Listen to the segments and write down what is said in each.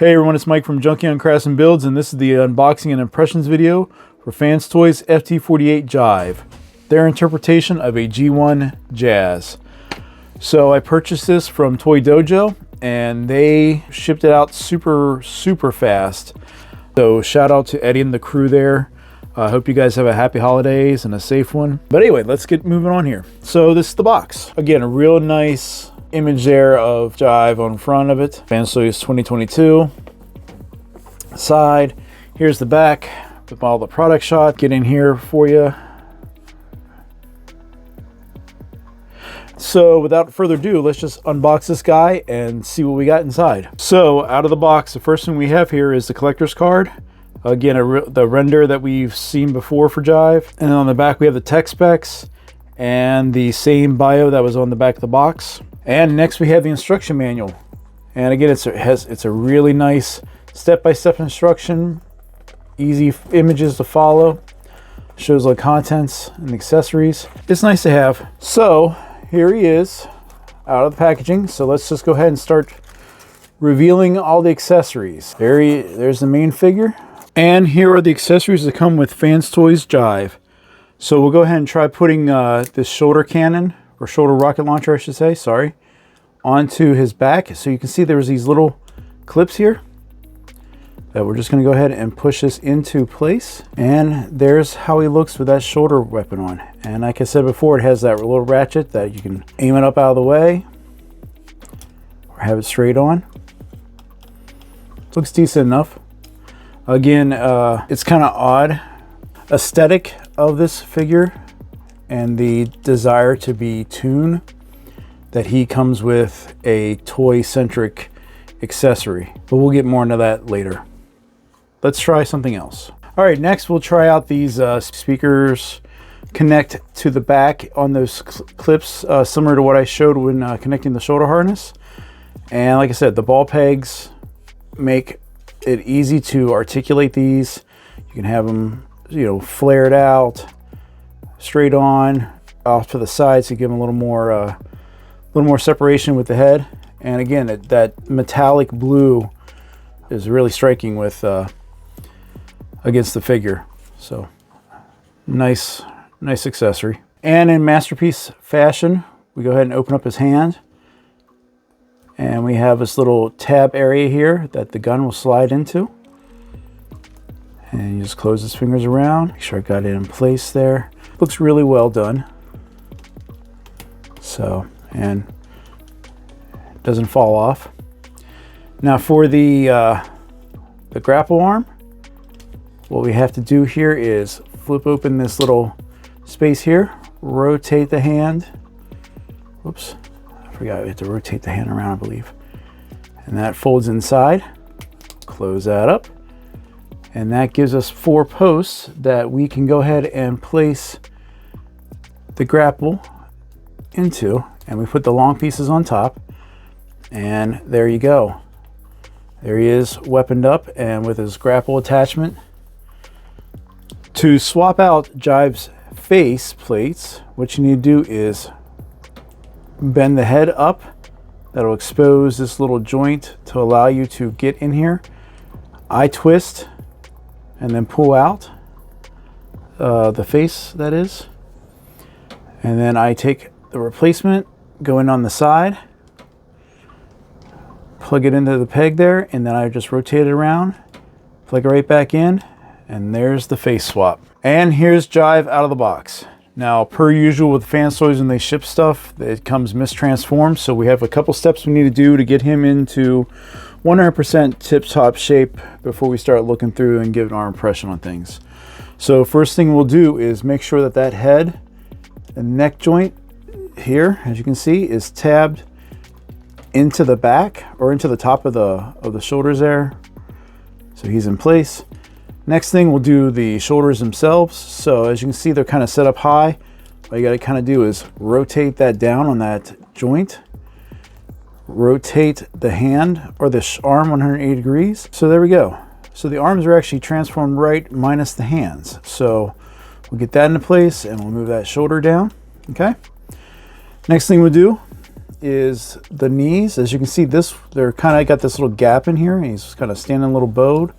Hey everyone, it's Mike from Junkie on Crafts and Builds, and this is the unboxing and impressions video for Fans Toys FT-48 Jive, their interpretation of a G1 Jazz. So I purchased this from Toy Dojo, and they shipped it out super fast. So shout out to Eddie and the crew there. I hope you guys have a happy holidays and a safe one. But anyway, let's get moving on here. So this is the box. Again, a real nice image there of Jive on front of it. Fans Toys 2022. Side. Here's the back with all the product shot. Get in here for you. So without further ado, let's just unbox this guy and see what we got inside. So out of the box, the first thing we have here is the collector's card. Again, the render that we've seen before for Jive. And then on the back, we have the tech specs and the same bio that was on the back of the box. And next we have the instruction manual. And again, it's a really nice step-by-step instruction, easy images to follow, shows like contents and accessories. It's nice to have. So here he is out of the packaging. So let's just go ahead and start revealing all the accessories. There's the main figure. And here are the accessories that come with Fans Toys Jive. So we'll go ahead and try putting this shoulder cannon, or shoulder rocket launcher I should say, sorry, onto his back. So you can see there's these little clips here that we're just going to go ahead and push this into place. And there's how he looks with that shoulder weapon on. And like I said before, it has that little ratchet that you can aim it up out of the way or have it straight on. Looks decent enough. Again, it's kind of odd aesthetic of this figure and the desire to be toon that he comes with a toy-centric accessory. But we'll get more into that later. Let's try something else. All right, next we'll try out these speakers connect to the back on those clips, similar to what I showed when connecting the shoulder harness. And like I said, the ball pegs make it easy to articulate these. You can have them, flared out, straight on, off to the side, so you give them a little more separation with the head. And again, that metallic blue is really striking with against the figure. So nice accessory. And in masterpiece fashion, we go ahead and open up his hand. And we have this little tab area here that the gun will slide into. And you just close his fingers around. Make sure I got it in place there. Looks really well done. So, and it doesn't fall off. Now for the grapple arm, what we have to do here is flip open this little space here, rotate the hand. Whoops. I forgot we have to rotate the hand around, I believe. And that folds inside. Close that up. And that gives us 4 posts that we can go ahead and place the grapple into. And we put the long pieces on top. And there you go. There he is, weaponed up and with his grapple attachment. To swap out Jive's face plates, what you need to do is bend the head up. That'll expose this little joint to allow you to get in here. I twist and then pull out the face, that is. And then I take the replacement, go in on the side, plug it into the peg there, and then I just rotate it around, plug it right back in, and there's the face swap. And here's Jive out of the box. Now, per usual with Fans Toys, when they ship stuff, it comes mistransformed. So we have a couple steps we need to do to get him into 100% tip-top shape before we start looking through and giving our impression on things. So first thing we'll do is make sure that that head and neck joint here, as you can see, is tabbed into the back or into the top of the shoulders there. So he's in place. Next thing, we'll do the shoulders themselves. So as you can see, they're kind of set up high. All you got to kind of do is rotate that down on that joint. Rotate the hand or the arm 180 degrees. So there we go. So the arms are actually transformed right minus the hands. So we'll get that into place and we'll move that shoulder down. Okay. Next thing we'll do is the knees. As you can see, they're kind of got this little gap in here, and he's kind of standing a little bowed.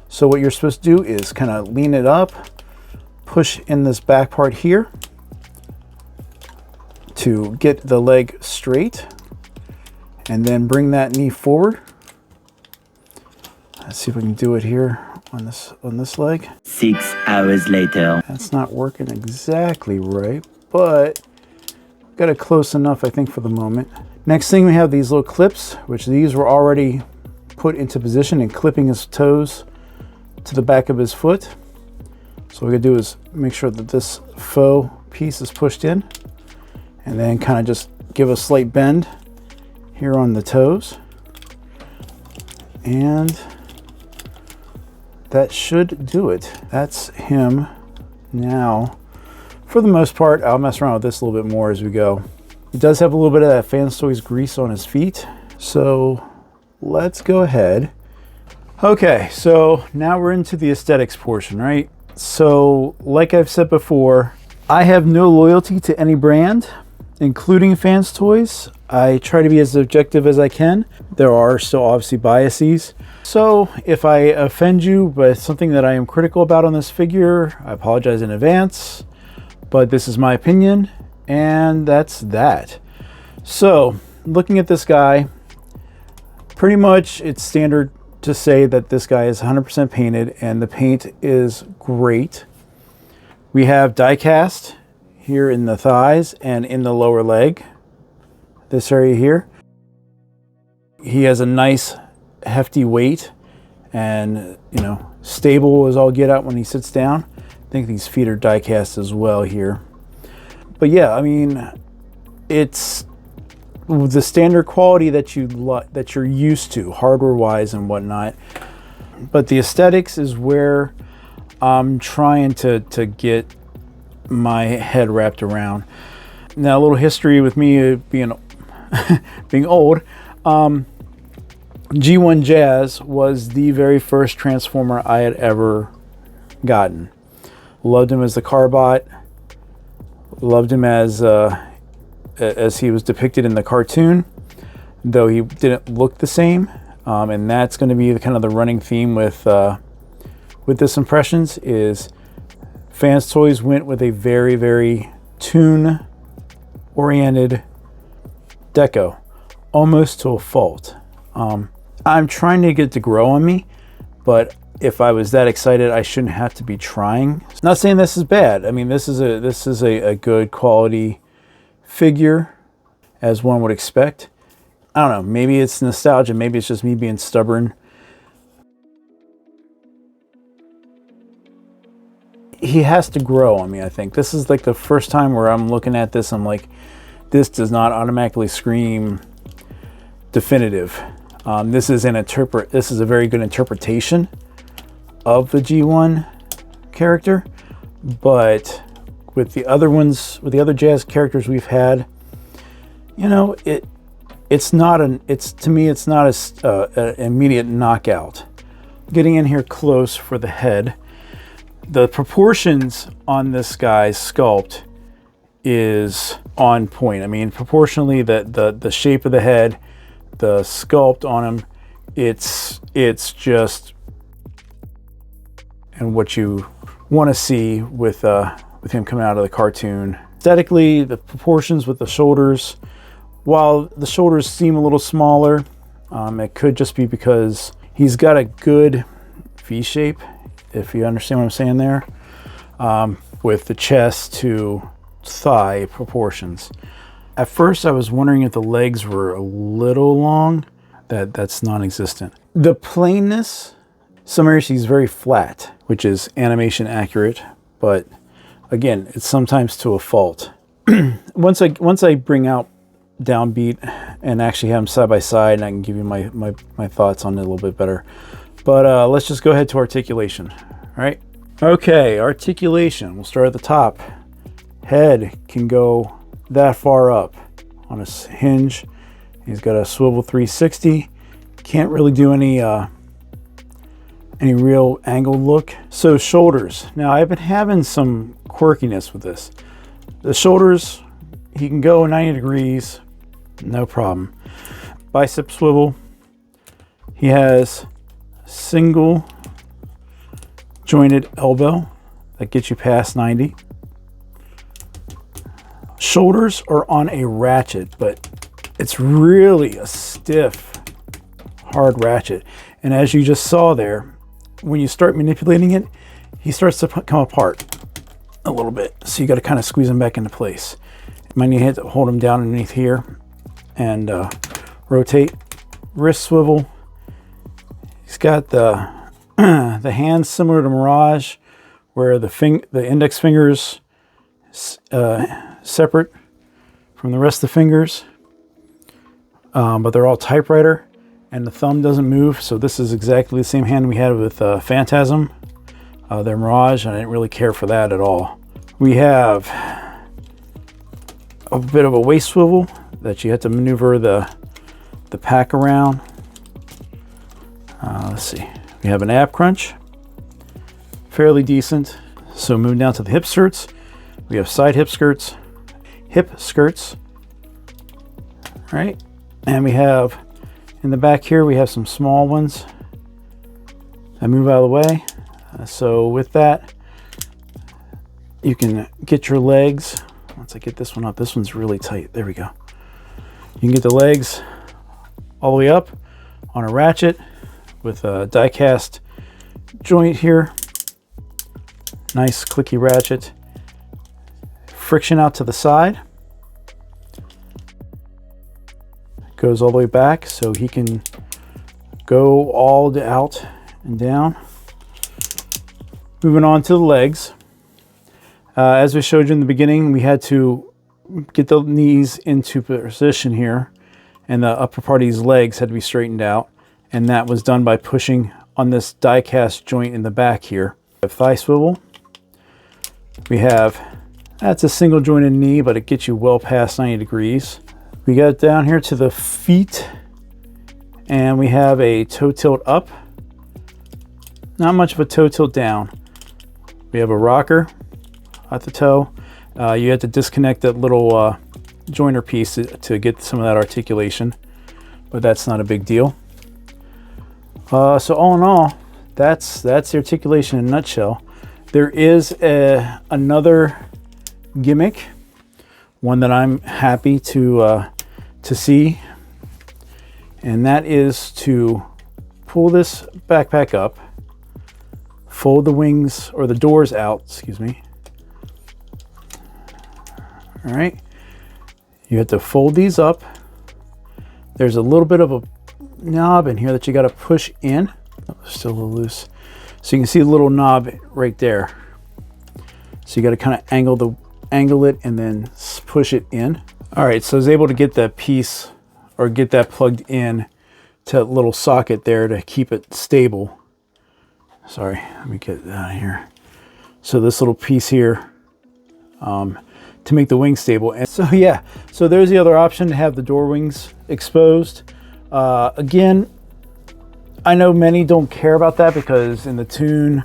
So what you're supposed to do is kind of lean it up, push in this back part here to get the leg straight, and then bring that knee forward. Let's see if we can do it here on this leg. 6 hours later. That's not working exactly right, but got it close enough, I think, for the moment. Next thing, we have these little clips, which these were already put into position and clipping his toes to the back of his foot. So what we're gonna do is make sure that this faux piece is pushed in, and then kind of just give a slight bend here on the toes. And that should do it. That's him. Now, for the most part, I'll mess around with this a little bit more as we go. He does have a little bit of that Fans Toys grease on his feet. So let's go ahead. Okay, so now we're into the aesthetics portion, right? So like I've said before, I have no loyalty to any brand, including Fans Toys. I try to be as objective as I can. There are still obviously biases. So if I offend you by something that I am critical about on this figure, I apologize in advance, but this is my opinion, and that's that. So looking at this guy, pretty much it's standard to say that this guy is 100% painted, and the paint is great. We have die cast here in the thighs and in the lower leg, this area here. He has a nice hefty weight, and stable as all get out when he sits down. I think these feet are die cast as well here. But yeah, I mean, it's the standard quality that you're used to, hardware wise and whatnot. But the aesthetics is where I'm trying to get my head wrapped around. Now, a little history with me being being old. G1 Jazz was the very first Transformer I had ever gotten. Loved him as the Carbot. Loved him as he was depicted in the cartoon, though he didn't look the same. And that's going to be kind of the running theme with this Impressions is Fans Toys went with a very, very toon-oriented deco, almost to a fault. I'm trying to get it to grow on me, but if I was that excited, I shouldn't have to be trying. Not saying this is bad. I mean, this is a good quality figure, as one would expect. I don't know, maybe it's nostalgia, maybe it's just me being stubborn. He has to grow on me, I think. This is like the first time where I'm looking at this, I'm like, this does not automatically scream definitive. This is a very good interpretation of the G1 character, but with the other ones, with the other Jazz characters we've had, to me it's not an immediate knockout. Getting in here close for the head, the proportions on this guy's sculpt is on point. I mean, proportionally, the shape of the head, the sculpt on him, it's just, and what you want to see with him coming out of the cartoon. Aesthetically, the proportions with the shoulders, while the shoulders seem a little smaller, it could just be because he's got a good V shape, if you understand what I'm saying there, with the chest to thigh proportions. At first, I was wondering if the legs were a little long. That's non-existent. The plainness, some areas he's very flat, which is animation accurate, but again, it's sometimes to a fault. Once I bring out DownBeat and actually have them side by side, and I can give you my thoughts on it a little bit better. But let's just go ahead to articulation. All right. Okay, articulation. We'll start at the top. Head can go that far up on a hinge. He's got a swivel 360. Can't really do any real angled look. So shoulders. Now I've been having some quirkiness with this. The shoulders, he can go 90 degrees no problem. Bicep swivel. He has single jointed elbow that gets you past 90. Shoulders are on a ratchet, but it's really a stiff, hard ratchet. And as you just saw there, when you start manipulating it, he starts to come apart a little bit. So you got to kind of squeeze him back into place. You might need to hold him down underneath here and rotate. Wrist swivel. He's got the the hands similar to Mirage, where the index fingers separate from the rest of the fingers, but they're all typewriter, and the thumb doesn't move. So this is exactly the same hand we had with Phantasm, their Mirage, and I didn't really care for that at all. We have a bit of a waist swivel that you have to maneuver the pack around. Let's see. We have an ab crunch, fairly decent. So moving down to the hip skirts, we have side hip skirts, right? And we have in the back here, we have some small ones that move out of the way. So with that, you can get your legs. Once I get this one up, this one's really tight. There we go. You can get the legs all the way up on a ratchet with a die cast joint here. Nice clicky ratchet. Friction out to the side. Goes all the way back so he can go all out and down. Moving on to the legs. As we showed you in the beginning, we had to get the knees into position here, and the upper part of these legs had to be straightened out, and that was done by pushing on this die cast joint in the back here. We have thigh swivel. We have, that's a single jointed knee, but it gets you well past 90 degrees. We got down here to the feet, and we have a toe tilt up. Not much of a toe tilt down. We have a rocker at the toe. You have to disconnect that little joiner piece to get some of that articulation, but that's not a big deal. So all in all, that's the articulation in a nutshell. There is another gimmick, one that I'm happy to see, and that is to pull this backpack up, fold the wings or the doors out, excuse me. All right, you have to fold these up. There's a little bit of a knob in here that you got to push in. Oh, still a little loose. So you can see a little knob right there. So you got to kind of angle it and then push it in. All right, so I was able to get that piece or get that plugged in to a little socket there to keep it stable. Sorry, let me get that out of here. So this little piece here to make the wing stable. And so yeah, so there's the other option, to have the door wings exposed. Again, I know many don't care about that because in the tune,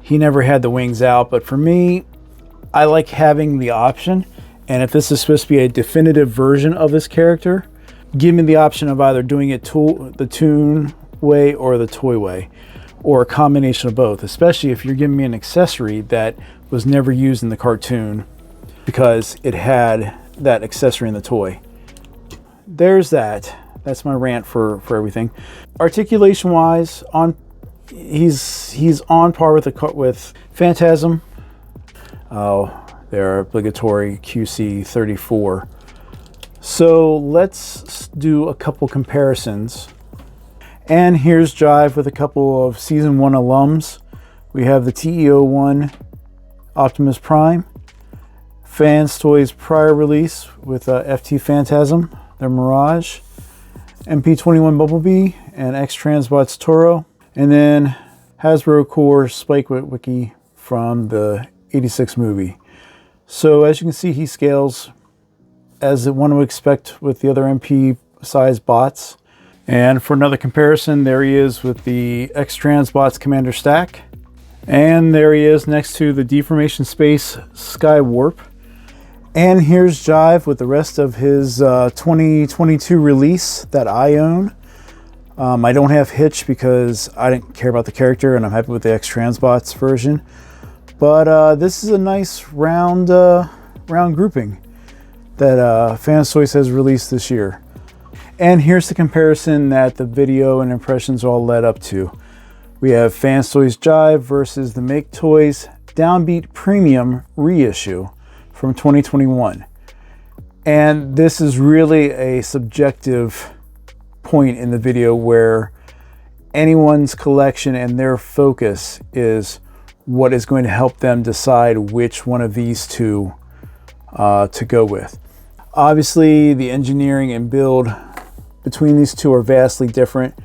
he never had the wings out. But for me, I like having the option. And if this is supposed to be a definitive version of this character, give me the option of either doing it the tune way or the toy way, or a combination of both, especially if you're giving me an accessory that was never used in the cartoon because it had that accessory in the toy. There's that. That's my rant for everything. Articulation wise, he's on par with Phantasm. Their obligatory QC 34. So let's do a couple comparisons. And here's Jive with a couple of Season 1 alums. We have the TE01 Optimus Prime, Fans Toys prior release with FT Phantasm, their Mirage, MP21 Bumblebee, and X-Transbots Toro, and then Hasbro Core Spike Wiki from the 86 movie. So as you can see, he scales as one would expect with the other MP size bots. And for another comparison, there he is with the X-Transbots Commander Stack. And there he is next to the Deformation Space Sky Warp. And here's Jive with the rest of his 2022 release that I own. I don't have Hitch because I didn't care about the character, and I'm happy with the X-Transbots version. But this is a nice round grouping that Fans Toys has released this year. And here's the comparison that the video and impressions all led up to. We have Fans Toys Jive versus the MakeToys DownBeat Premium reissue from 2021. And this is really a subjective point in the video where anyone's collection and their focus is what is going to help them decide which one of these two to go with. Obviously, the engineering and build between these two are vastly different.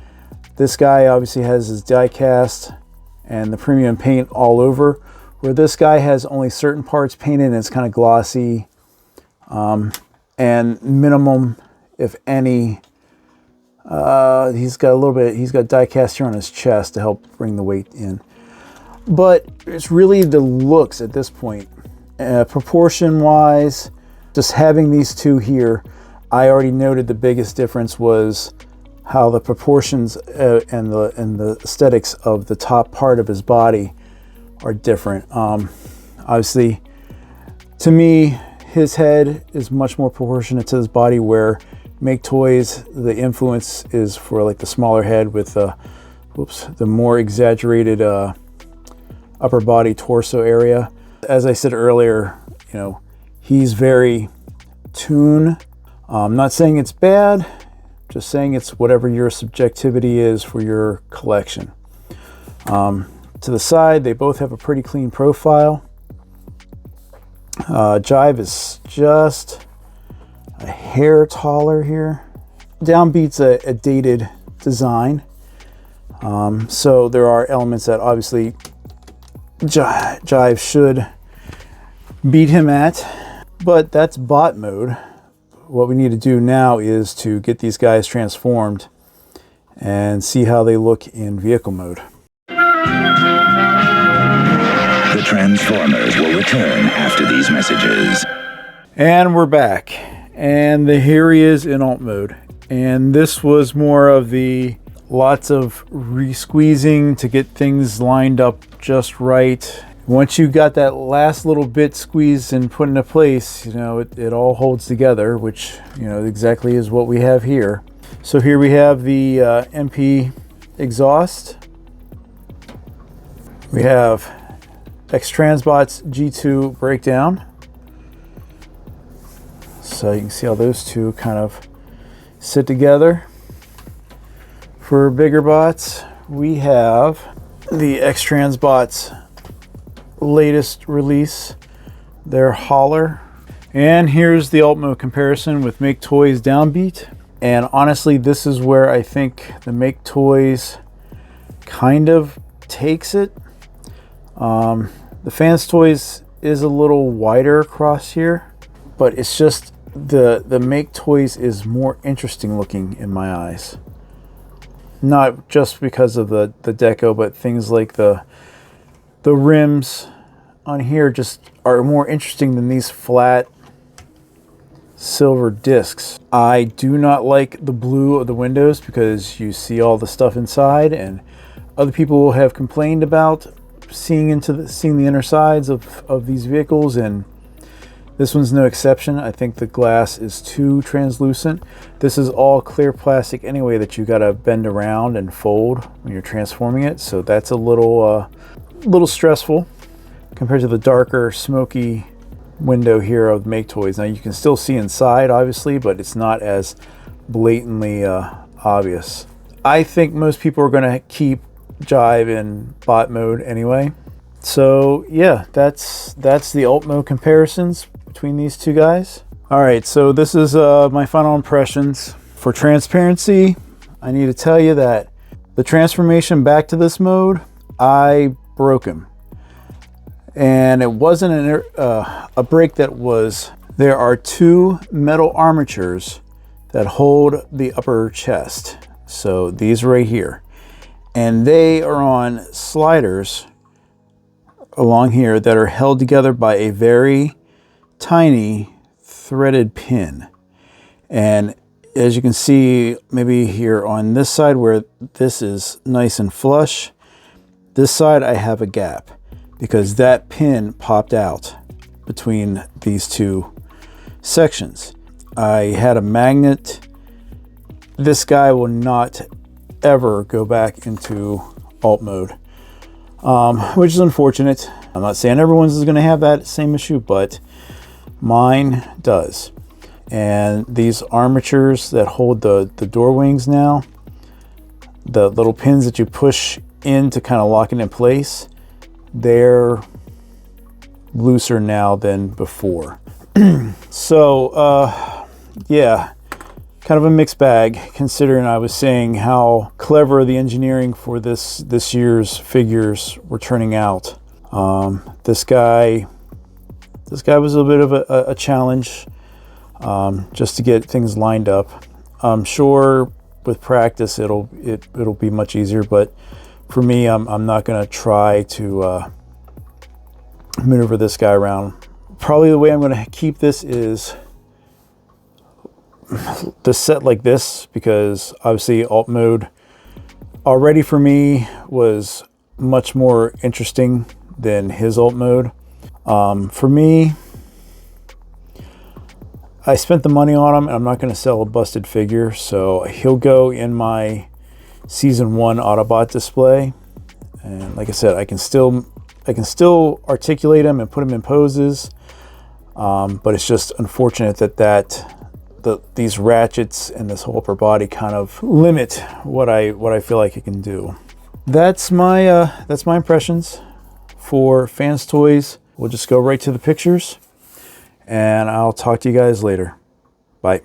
This guy obviously has his die cast and the premium paint all over, where this guy has only certain parts painted and it's kind of glossy, and minimum, if any, he's got die cast here on his chest to help bring the weight in. But it's really the looks at this point. Proportion wise, just having these two here, I already noted the biggest difference was how the proportions and the aesthetics of the top part of his body are different. Obviously, to me, his head is much more proportionate to his body, where MakeToys, the influence is for like the smaller head with the more exaggerated upper body torso area. As I said earlier, you know, he's very toon. I'm not saying it's bad, just saying it's whatever your subjectivity is for your collection. To the side, they both have a pretty clean profile. Jive is just a hair taller here. DownBeat's a dated design. So there are elements that obviously Jive should beat him at, but that's bot mode. What we need to do now is to get these guys transformed and see how they look in vehicle mode. The Transformers will return after these messages. And we're back. And here he is in alt mode. And this was more of the lots of re-squeezing to get things lined up just right. Once you got that last little bit squeezed and put into place, you know, it all holds together, which, you know, exactly is what we have here. So here we have the MP exhaust. We have X-Transbots G2 breakdown. So you can see how those two kind of sit together. For bigger bots, we have the X-Transbots latest release, their hauler. And here's the alt mode comparison with MakeToys DownBeat. And honestly, this is where I think the MakeToys kind of takes it. The Fans Toys is a little wider across here, but it's just the MakeToys is more interesting looking in my eyes. Not just because of the deco, but things like the rims on here just are more interesting than these flat silver discs. I do not like the blue of the windows because you see all the stuff inside, and other people have complained about seeing the inner sides of these vehicles, and this one's no exception. I think the glass is too translucent. This is all clear plastic anyway that you gotta bend around and fold when you're transforming it, so that's a little stressful compared to the darker, smoky window here of MakeToys. Now you can still see inside, obviously, but it's not as blatantly obvious. I think most people are gonna keep Jive in bot mode anyway. So yeah, that's the alt mode comparisons between these two guys. All right, so this is my final impressions. For transparency, I need to tell you that the transformation back to this mode, I broke him. And it wasn't a break that was, there are two metal armatures that hold the upper chest. So these right here. And they are on sliders along here that are held together by a very tiny threaded pin. And as you can see, maybe here on this side where this is nice and flush, this side I have a gap because that pin popped out between these two sections. I had a magnet. This guy will not ever go back into alt mode, which is unfortunate. I'm not saying everyone's is going to have that same issue, but mine does. And these armatures that hold the door wings now, the little pins that you push in to kind of lock it in place, they're looser now than before. So yeah, kind of a mixed bag, considering I was saying how clever the engineering for this year's figures were turning out. This guy was a bit of a challenge, just to get things lined up. I'm sure with practice it'll be much easier, but for me, I'm not going to try to maneuver this guy around. Probably the way I'm going to keep this is the set like this, because obviously alt mode already for me was much more interesting than his alt mode. For me, I spent the money on him, and I'm not going to sell a busted figure, so he'll go in my Season 1 Autobot display. And like I said, I can still articulate him and put him in poses, but it's just unfortunate that these ratchets and this whole upper body kind of limit what I feel like it can do. That's my impressions for Fans Toys. We'll just go right to the pictures, and I'll talk to you guys later. Bye.